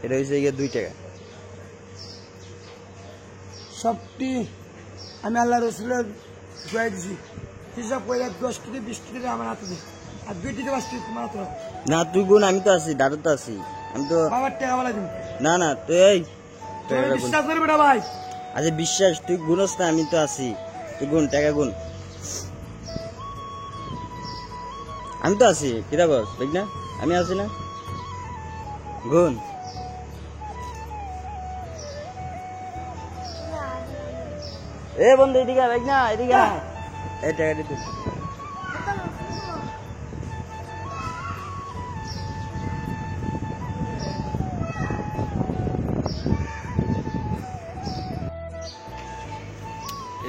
এটা হচ্ছে গিয়ে 2 টাকা। সবটি আমি আল্লাহ রসুলের জয় দিছি, হিসাব করে 10 কেজি 20 কেজি আমার হাতে দিই, আর 2 কেজি 5 কেজি তোমার হাতে দাও। না তুই গুণ, আমি তো আছি, দাদু তো আছি, আমি তো বাবার টাকা বলা দিন। না না তুই এই তুমি বিশ্বাস করবে না ভাই? আচ্ছা বিশ্বাস, তুই গুণস না, আমি তো আছি, তুই গুণ, টাকা গুণ, আমি তো আছি। কিরা বল দেখ না, আমি আছি না, গুণ। এ বন্ধু এদিকে দেখ না, এদিকে না, এই টাকাটি তুই।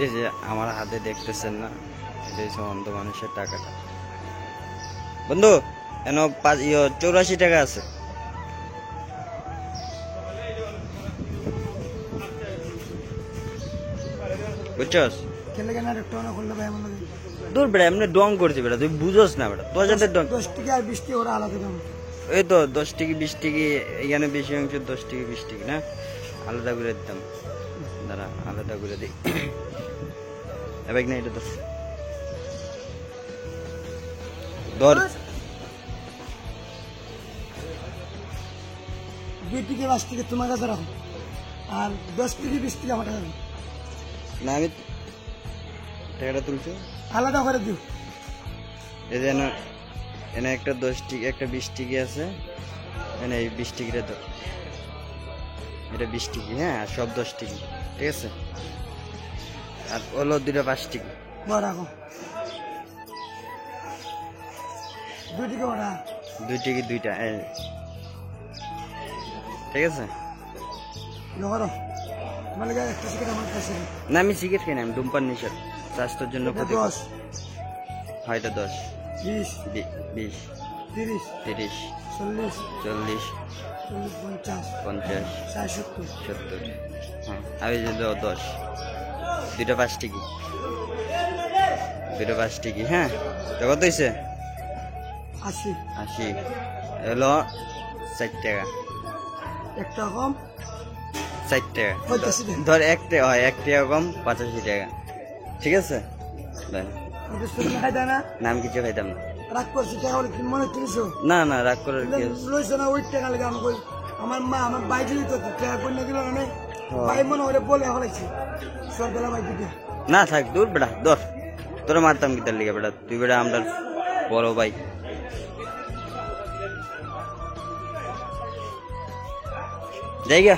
এই যে আমার হাতে দেখতেছেন না, এটা হচ্ছে অন্ধ মানুষের টাকাটা। বন্ধু এন 84 টাকা আছে। বুঝছস? কেলে কেন একটা না করলে ভাই আমার লাগে দূর বেড়া, এমনি ডং করছি বেড়া, তুই বুঝোস না বেড়া, তোর সাথে ডং। 10 টাকা আর 20 টাকা ওরা আলাদা দাম। এই তো 10 টাকা 20 টাকা, এখানে বেশি অংশ 10 টাকা 20 টাকা না, আলাদা করে দিতাম। দাঁড়া আলাদা করে দিই। এবার না এটা ধর 2 টাকা 5 টাকা তোমার কাছে রাখো, আর 10 টাকা 20 টাকা আমার টাকা দাও। না আমি টাকাটা তুলছি, আলাদা করে দিও। এই যে এনে একটা 10 টাকা একটা 20 টাকা আছে, এনে এই 20 টাকাটা ধর, এটা 20 টাকা, হ্যাঁ, আর সব 10 টাকা, ঠিক আছে, আর হলো 2টা 5 টাকা। বড় রাখো 2 টাকা ওরা 2 টাকা 2টা, এই ঠিক আছে। ধরো তোমার লাগে একটা সিগারেট আমার কাছে নেই। না আমি সিগারেট খাই না, আমি ধূমপান নিষেধ, স্বাস্থ্যের জন্য এটা ক্ষতি। 10 হয় এটা 10 20 20 30 30 40 40 50 50 60 70 70, হ্যাঁ, আর এই যে 10, 2টা 5 টাকা, 2টা 5 টাকা, হ্যাঁ, তো কত হয়েছে? 80 80, হলো 4 টাকা, একটা কম 4 টাকা, 85 টাকা। ধর 1 টাকা হয়, 1 টাকা কম 85 টাকা, ঠিক আছে। এটা শুনে খাই দেয় না, না আমি কিছু খাইতাম না, রাগ করছি টাকা বলে তুমি মনে কিনছো না না রাগ করার কি আছে? লইছে না ওই টাকা লাগে আমাকে, আমার মা আমার ভাই দিলি তো টাকা কন্যা দিল না, ভাই মনে ওরে বলে হলাইছে সরকার ভাই দিতে। না থাক দূর বেটা, ধর তোরা মারতাম কি তার লিগে বেটা, তুই বেটা আমরা বড় ভাই। জায়গা